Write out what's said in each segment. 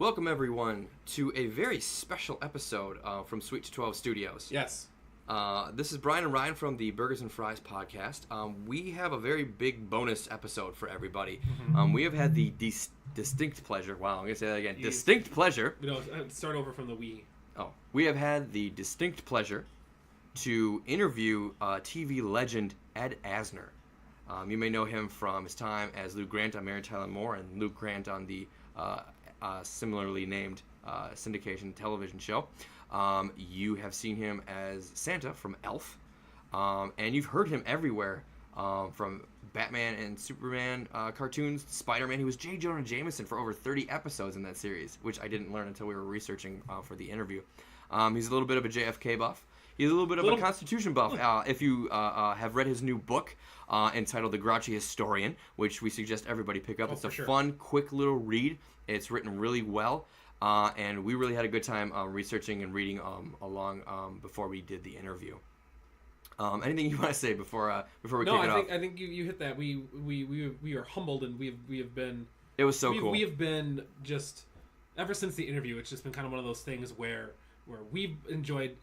Welcome, everyone, to a very special episode from Sweet to 12 Studios. Yes. This is Brian and Ryan from the Burgers and Fries podcast. We have a very big bonus episode for everybody. We have had the distinct pleasure, wow, I'm going to say that again, distinct pleasure. No, start over from the we. Oh, we have had the distinct pleasure to interview TV legend Ed Asner. You may know him from his time as Lou Grant on Mary Tyler Moore and Lou Grant on the similarly named syndication television show. You have seen him as Santa from Elf, and you've heard him everywhere, from Batman and Superman cartoons, Spider-Man. He was J. Jonah Jameson for over 30 episodes in that series, which I didn't learn until we were researching for the interview. He's a little bit of a JFK buff. He's a little bit of a Constitution buff. If you have read his new book entitled The Grouchy Historian, which we suggest everybody pick up. It's a fun, quick little read. It's written really well, and we really had a good time researching and reading along before we did the interview. Anything you want to say before we kick it off? No, I think you hit that. We are humbled, and we have been. It was so cool. We have been just ever since the interview. It's just been kind of one of those things where we've enjoyed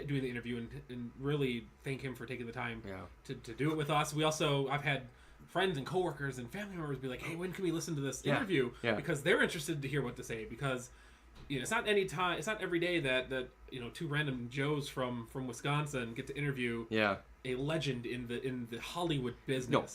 doing the interview and really thank him for taking the time to do it with us. I've had friends and coworkers and family members be like, hey, when can we listen to this interview? Because they're interested to hear what to say, because it's not every day that two random Joes from Wisconsin get to interview a legend in the Hollywood business. No,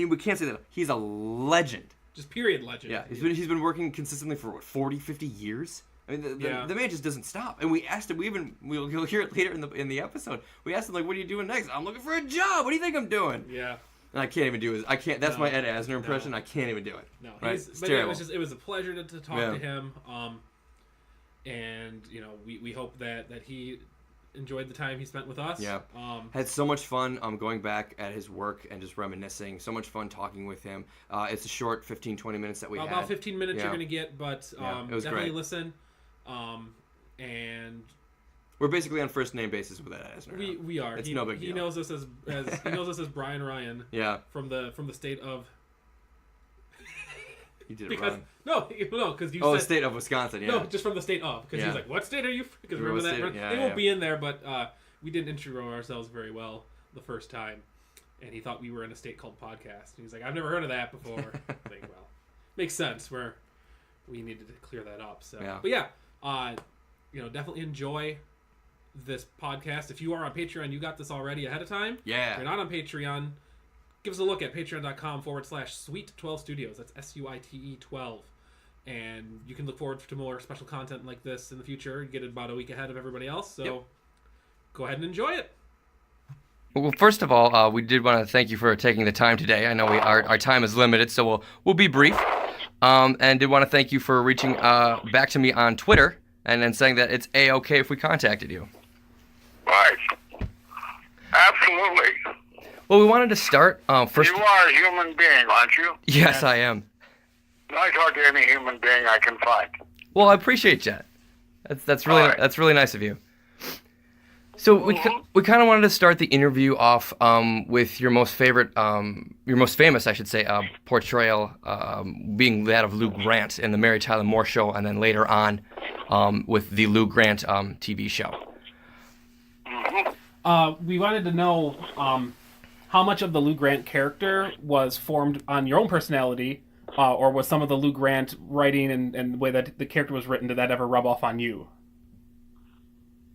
we can't say that. He's a legend. Just period legend. Yeah, he's been working consistently for 40, 50 years. I mean, the man just doesn't stop. And we asked him, you'll hear it later in the episode. We asked him, like, what are you doing next? I'm looking for a job. What do you think I'm doing? Yeah. And I can't even do it. That's my Ed Asner impression. I can't even do it. No. Right? It was a pleasure to talk to him. And we hope that he enjoyed the time he spent with us. Yeah. Had so much fun going back at his work and just reminiscing. So much fun talking with him. It's a short 15-20 minutes that we had. About 15 minutes you're going to get, but it was definitely great. Listen. And we're basically on first name basis with Ed Asner. We are. It's no big deal. He knows us as Brian Ryan. Yeah. From the state of. You did it wrong. No, because you said the state of Wisconsin. Yeah. No, just from the state of, because he was like, "What state are you from?" Because remember that they won't be in there, but we didn't intro ourselves very well the first time, and he thought we were in a state called podcast. And he's like, "I've never heard of that before." Like, well, makes sense. We needed to clear that up. So, but definitely enjoy this podcast. If you are on Patreon, you got this already ahead of time. Yeah. If you're not on Patreon, give us a look at patreon.com/Sweet12 Studios. That's SUITE 12. And you can look forward to more special content like this in the future. You get it about a week ahead of everybody else. So go ahead and enjoy it. Well, first of all, we did want to thank you for taking the time today. I know our time is limited, so we'll be brief. And did want to thank you for reaching back to me on Twitter and then saying that it's A-okay if we contacted you. Right. Absolutely. Well, we wanted to start first. You are a human being, aren't you? Yes, I am. I talk to any human being I can find. Well, I appreciate that. That's really nice of you. So we kind of wanted to start the interview off with your most famous, I should say, portrayal being that of Lou Grant in the Mary Tyler Moore Show, and then later on with the Lou Grant TV show. We wanted to know how much of the Lou Grant character was formed on your own personality, or was some of the Lou Grant writing and the way that the character was written, did that ever rub off on you?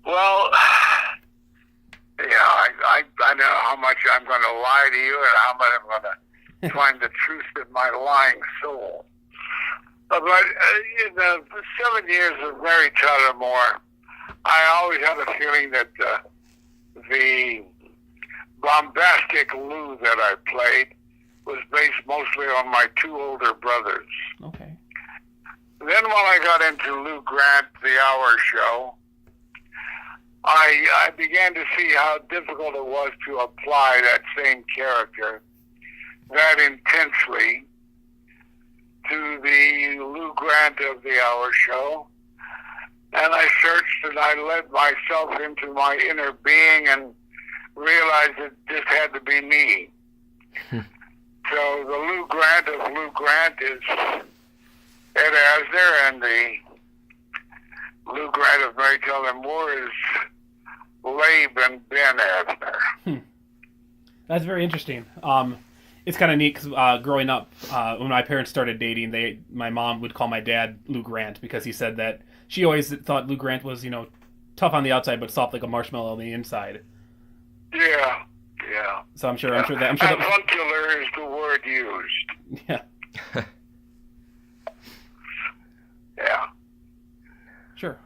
Well, I know how much I'm going to lie to you and how much I'm going to find the truth in my lying soul. But in the 7 years of Mary Tyler Moore, I always had a feeling that the bombastic Lou that I played was based mostly on my two older brothers. Okay. Then when I got into Lou Grant, the Hour Show, I began to see how difficult it was to apply that same character that intensely to the Lou Grant of the Hour Show. And I searched and I led myself into my inner being and realized it just had to be me. So the Lou Grant of Lou Grant is Ed Asner, and the Lou Grant of Mary Tyler Moore is Labe and Ben Asner. That's very interesting. It's kind of neat because growing up, when my parents started dating, my mom would call my dad Lou Grant because he said that she always thought Lou Grant was, tough on the outside but soft like a marshmallow on the inside. Yeah. So I'm sure that Avuncular is the word used. Yeah. Yeah. Sure.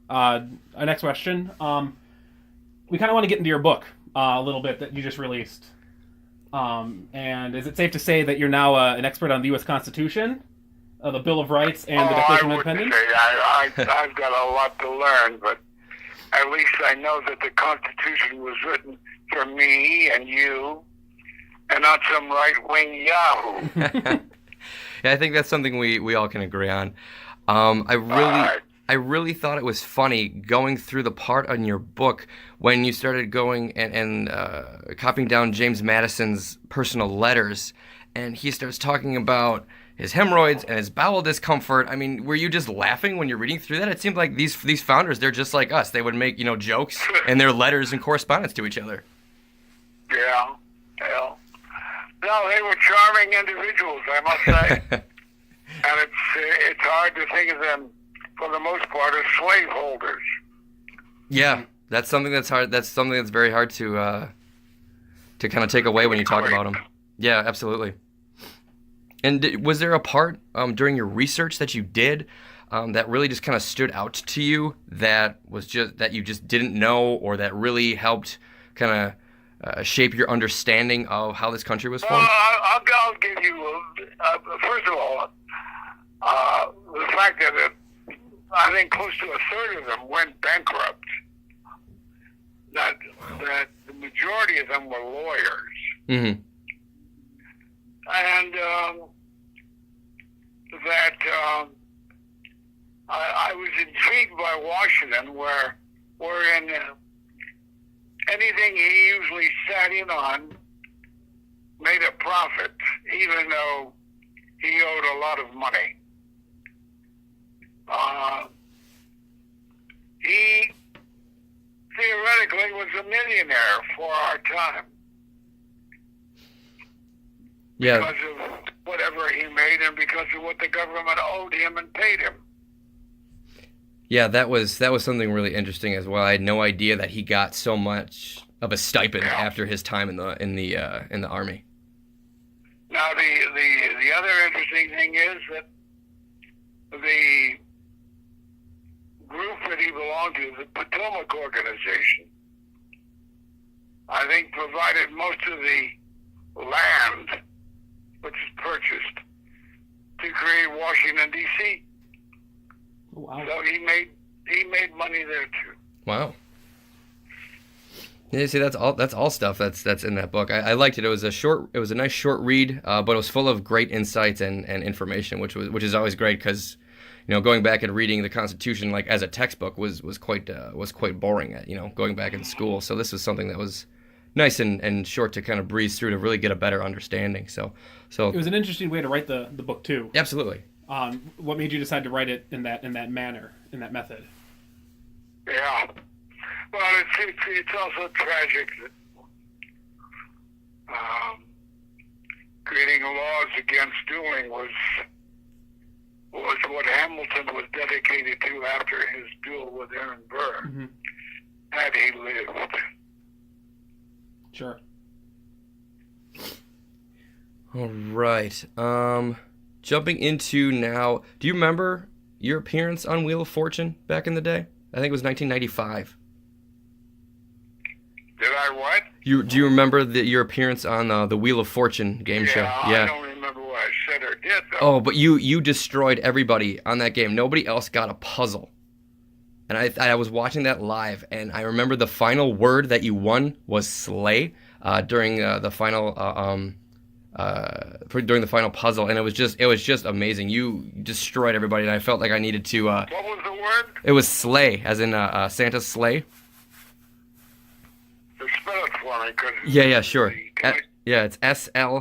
Our next question. We kind of want to get into your book a little bit that you just released. And is it safe to say that you're now an expert on the U.S. Constitution, the Bill of Rights, and the Declaration of Independence? I've got a lot to learn, but at least I know that the Constitution was written for me and you, and not some right-wing yahoo. Yeah, I think that's something we all can agree on. I really thought it was funny going through the part on your book when you started going and copying down James Madison's personal letters, and he starts talking about his hemorrhoids and his bowel discomfort. I mean, were you just laughing when you're reading through that? It seemed like these founders, they're just like us. They would make, jokes in their letters and correspondence to each other. Yeah. No, they were charming individuals, I must say. And it's hard to think of them, for the most part, as slaveholders. Yeah, that's something that's hard. That's something that's very hard to kind of take away when you talk about them. Yeah, absolutely. And was there a part during your research that you did that really just kind of stood out to you that you just didn't know, or that really helped kind of shape your understanding of how this country was formed? I'll give you, first of all, the fact that I think close to a third of them went bankrupt. That the majority of them were lawyers. Mm-hmm. And I was intrigued by Washington, wherein anything he usually sat in on made a profit, even though he owed a lot of money. He theoretically was a millionaire for our time. Yeah. Because of whatever he made and because of what the government owed him and paid him. Yeah, that was something really interesting as well. I had no idea that he got so much of a stipend after his time in the army. Now the other interesting thing is that the group that he belonged to, the Potomac Organization, I think provided most of the land which is purchased to create Washington, D.C. Wow. So he made money there too. Wow. Yeah, see, that's all stuff that's in that book. I liked it. It was a nice short read, but it was full of great insights and information, which is always great because, going back and reading the Constitution like as a textbook was quite boring at going back in school. So this was something that was nice and short to kind of breeze through to really get a better understanding. So it was an interesting way to write the book too. Absolutely. What made you decide to write it in that manner, in that method? Yeah. Well, it's also tragic that creating laws against dueling was what Hamilton was dedicated to after his duel with Aaron Burr, mm-hmm. had he lived. Sure. All right. Jumping into now, do you remember your appearance on Wheel of Fortune back in the day? I think it was 1995. Did I what? Do you remember your appearance on the Wheel of Fortune game show? Yeah, I don't remember what I said or did, though. Oh, but you destroyed everybody on that game. Nobody else got a puzzle. And I was watching that live, and I remember the final word that you won was slay during the final during the final puzzle, and it was just amazing. You destroyed everybody, and I felt like I needed to. What was the word? It was slay, as in Santa's sleigh. Spell it for me, Yeah, sure. Yeah, it's SLIGH.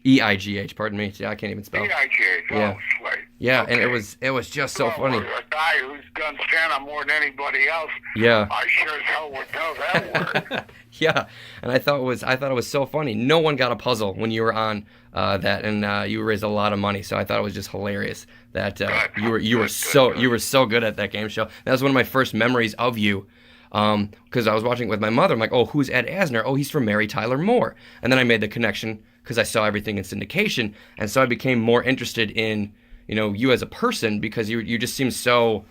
EIGH. Pardon me. Yeah, I can't even spell. EIGH. Yeah. Oh, Slade. Yeah, Okay. and it was just so funny. A guy who's done stand-up more than anybody else. Yeah. I sure as hell would know that word. Yeah, and I thought it was so funny. No one got a puzzle when you were on that, and you raised a lot of money. So I thought it was just hilarious that you were so good at that game show. That was one of my first memories of you, because I was watching it with my mother. I'm like, oh, who's Ed Asner? Oh, he's from Mary Tyler Moore. And then I made the connection because I saw everything in syndication, and so I became more interested in you as a person, because you just seem so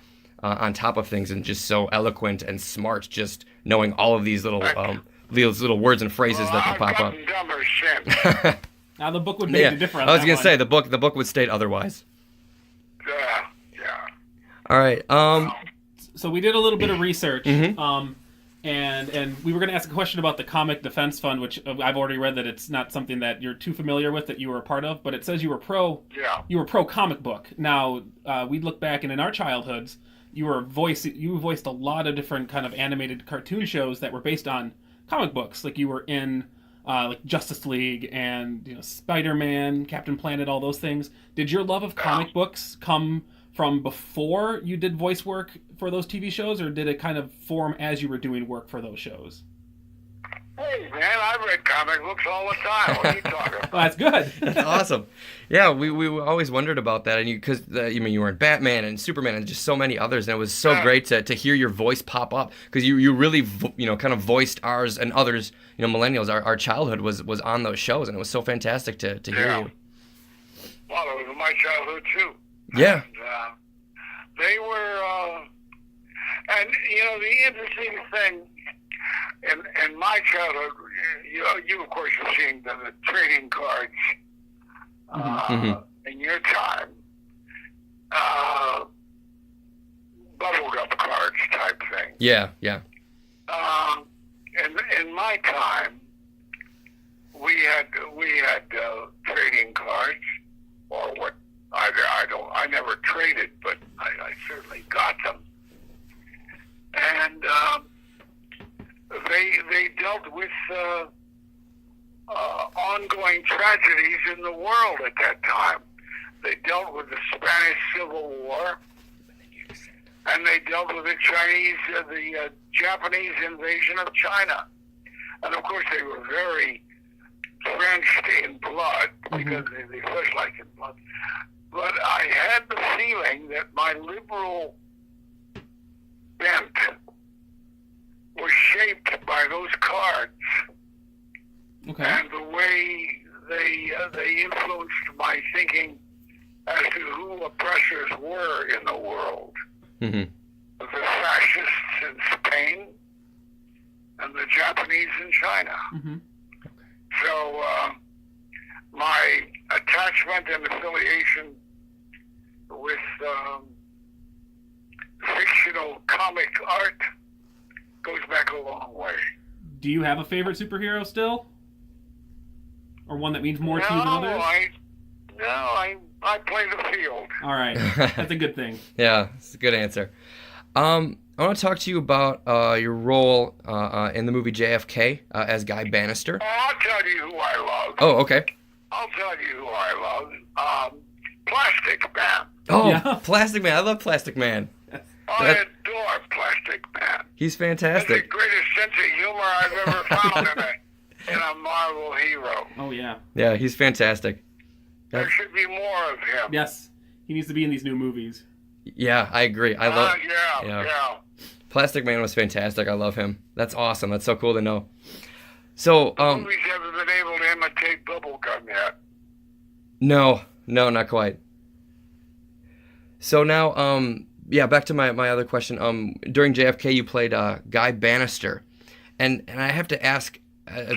on top of things and just so eloquent and smart, just knowing all of these little words and phrases that can pop up. Dumber since. Now the book would make a difference. I was gonna say the book would state otherwise. Yeah. All right. So we did a little bit of research. Mm-hmm. And we were going to ask a question about the Comic Defense Fund, which I've already read that it's not something that you're too familiar with, that you were a part of, but it says you were pro comic book. Now, we look back, and in our childhoods, you voiced a lot of different kind of animated cartoon shows that were based on comic books. Like you were in like Justice League and Spider-Man, Captain Planet, all those things. Did your love of comic books come from before you did voice work for those TV shows, or did it kind of form as you were doing work for those shows? Hey, man, I read comic books all the time. What are you talking about? Well, that's good. That's awesome. Yeah, we always wondered about that, and because you were in Batman and Superman and just so many others, and it was so great to hear your voice pop up, because you really kind of voiced ours and others, millennials. Our childhood was on those shows, and it was so fantastic to hear you. Well, it was my childhood too. Yeah. And, they were, and the interesting thing in my childhood, you of course have seen the trading cards in your time, bubblegum cards type thing. Yeah. In my time, we had trading cards, or what. I never traded, but I certainly got them. And they dealt with ongoing tragedies in the world at that time. They dealt with the Spanish Civil War, and they dealt with the Japanese invasion of China. And of course, they were very drenched in blood, because they flesh like in blood. But I had the feeling that my liberal bent was shaped by those cards, and the way they influenced my thinking as to who oppressors were in the world. The fascists in Spain and the Japanese in China. So my attachment and affiliation with fictional comic art goes back a long way. Do you have a favorite superhero still? Or one that means more to you than others? I play the field. All right. That's a good thing. Yeah, it's a good answer. I want to talk to you about your role in the movie JFK as Guy Bannister. Oh, I'll tell you who I love. Oh, okay. I'll tell you who I love. Plastic Man. Oh, yeah. Plastic Man. I love Plastic Man. I adore Plastic Man. He's That's fantastic. the greatest sense of humor I've ever found in a Marvel hero. Oh, yeah. Yeah, he's fantastic. There should be more of him. Yes. He needs to be in these new movies. Yeah, I agree. I love. Yeah. Plastic Man was fantastic. I love him. That's awesome. That's so cool to know. So, movies haven't been able to imitate bubblegum yet. No, not quite. So now, back to my other question. During JFK, you played Guy Bannister, and I have to ask,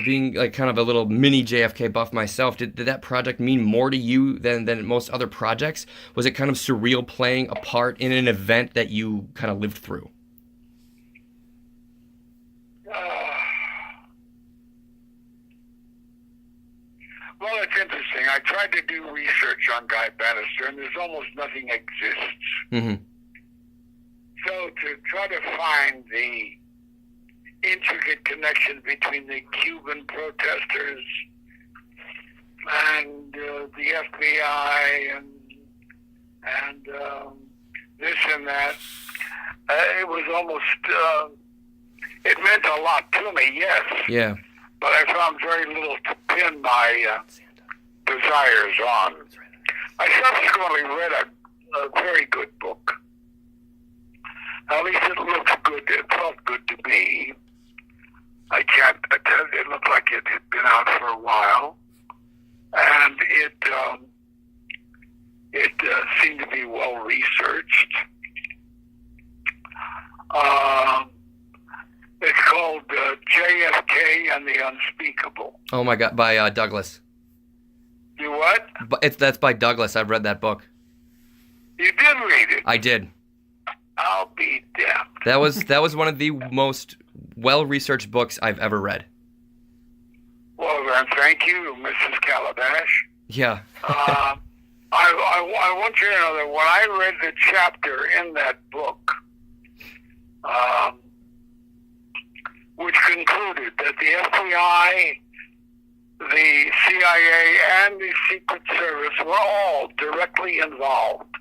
being like kind of a little mini JFK buff myself, did that project mean more to you than most other projects? Was it kind of surreal playing a part in an event that you kind of lived through? Well, it's interesting. I tried to do research on Guy Bannister, and there's almost nothing exists. So to try to find the intricate connection between the Cuban protesters, and the FBI and this and that. It was almost, it meant a lot to me, yes. Yeah. But I found very little to pin my desires on. I subsequently read a very good book. At least it looked good. It felt good to me. I can't attend. It looked like it had been out for a while, and it seemed to be well researched. It's called JFK and the Unspeakable. Oh my God, by Douglas. You what? But that's by Douglas. I've read that book. You did read it. I did. I'll be damned. That was one of the most well-researched books I've ever read. Well, then, thank you, Mrs. Calabash. Yeah. I want you to know that when I read the chapter in that book, which concluded that the FBI, the CIA, and the Secret Service were all directly involved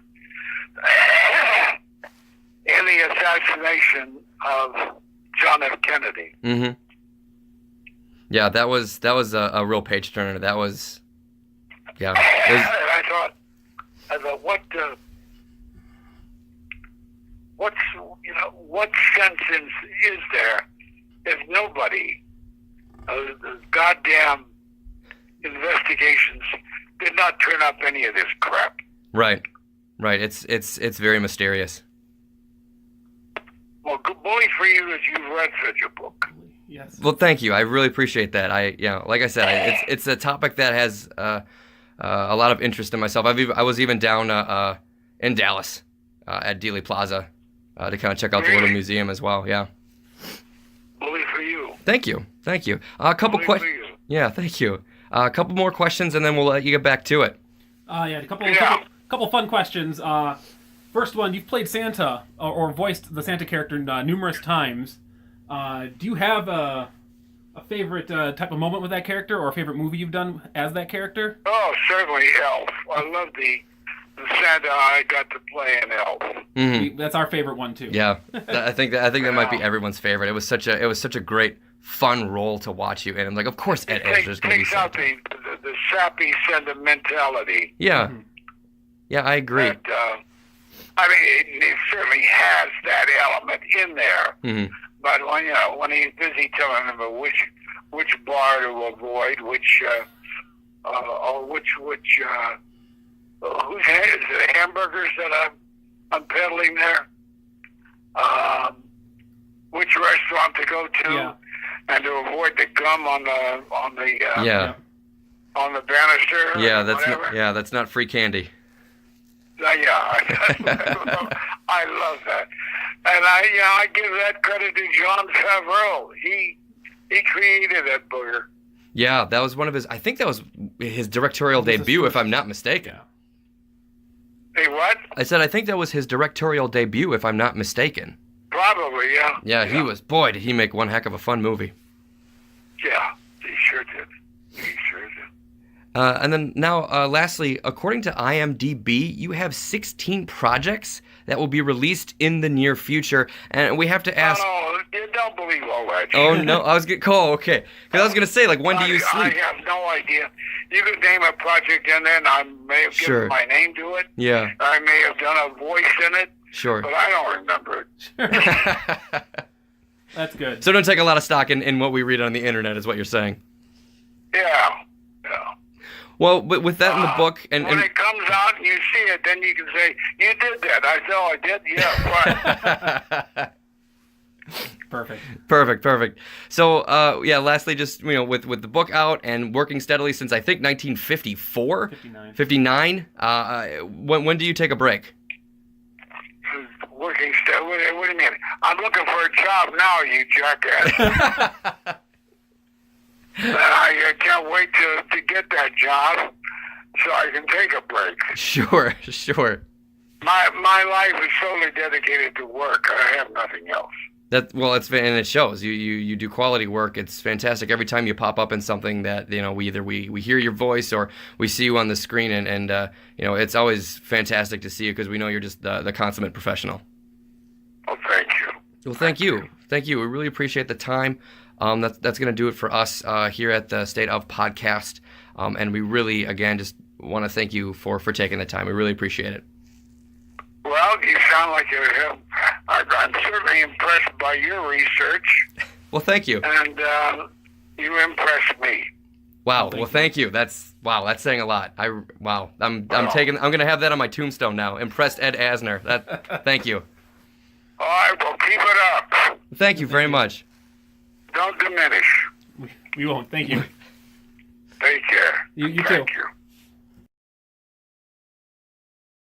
in the assassination of John F. Kennedy. Mm-hmm. Yeah, that was a real page turner. That was, yeah. I thought, what sense is there if nobody, the goddamn investigations did not turn up any of this crap? Right. It's very mysterious. Well, good bully for you that you've read such a book. Yes. Well, thank you. I really appreciate that. Like I said, it's a topic that has a lot of interest in myself. I was even down in Dallas at Dealey Plaza to kind of check out the little museum as well. Yeah. Bully for you. Thank you. A couple questions. Yeah, thank you. A couple more questions, and then we'll let you get back to it. A couple fun questions. First one, you've played Santa or voiced the Santa character numerous times. Do you have a favorite type of moment with that character, or a favorite movie you've done as that character? Oh, certainly Elf. I love the Santa I got to play in Elf. Mm-hmm. That's our favorite one too. Yeah, I think that might be everyone's favorite. It was such a great, fun role to watch you in. I'm like, of course Ed Asner's going to be Santa. Takes out the sappy sentimentality. Yeah, yeah, I agree. That, it certainly has that element in there. Mm-hmm. But when he's busy telling them which bar to avoid, which whose is it hamburgers that I'm peddling there, which restaurant to go to, and to avoid the gum on the banister. Yeah, that's not free candy. I love that, and I give that credit to Jon Favreau. He created that booger. Yeah, that was one of his. I think that was his directorial debut, if I'm not mistaken. Hey, what? I said I think that was his directorial debut, if I'm not mistaken. Probably, yeah. Yeah, he was. Boy, did he make one heck of a fun movie. Yeah, he sure did. And then now, lastly, according to IMDb, you have 16 projects that will be released in the near future, and we have to ask. No, you don't believe all that. Oh no, I was gonna call. Okay, because I was gonna say, like, when do you sleep? I have no idea. You could name a project in there, and I may have given my name to it. Yeah. I may have done a voice in it. Sure. But I don't remember it. That's good. So don't take a lot of stock in what we read on the internet, is what you're saying. Yeah. Well, but with that in the book, and when it comes out and you see it, then you can say, "You did that." I said, "Oh, I did." Yeah. Right. Perfect. So, lastly, just with the book out and working steadily since I think 1954, 59. When do you take a break? Working steadily. What do you mean? I'm looking for a job now, you jackass. And I can't wait to get that job so I can take a break. Sure. My life is solely dedicated to work. I have nothing else. It's and it shows. You do quality work. It's fantastic. Every time you pop up in something that we hear your voice or we see you on the screen, and it's always fantastic to see you because we know you're just the consummate professional. Well, thank you. Well, thank you. We really appreciate the time. That's going to do it for us here at the State of Podcast, and we really again just want to thank you for taking the time. We really appreciate it. Well, you sound like I'm certainly impressed by your research. Well, thank you. And you impressed me. Wow. Well, thank you. That's saying a lot. I'm going to have that on my tombstone now. Impressed Ed Asner. Thank you. All right. Well, keep it up. Thank you very much. Don't diminish. We won't. Thank you. Take care. You too. Thank you.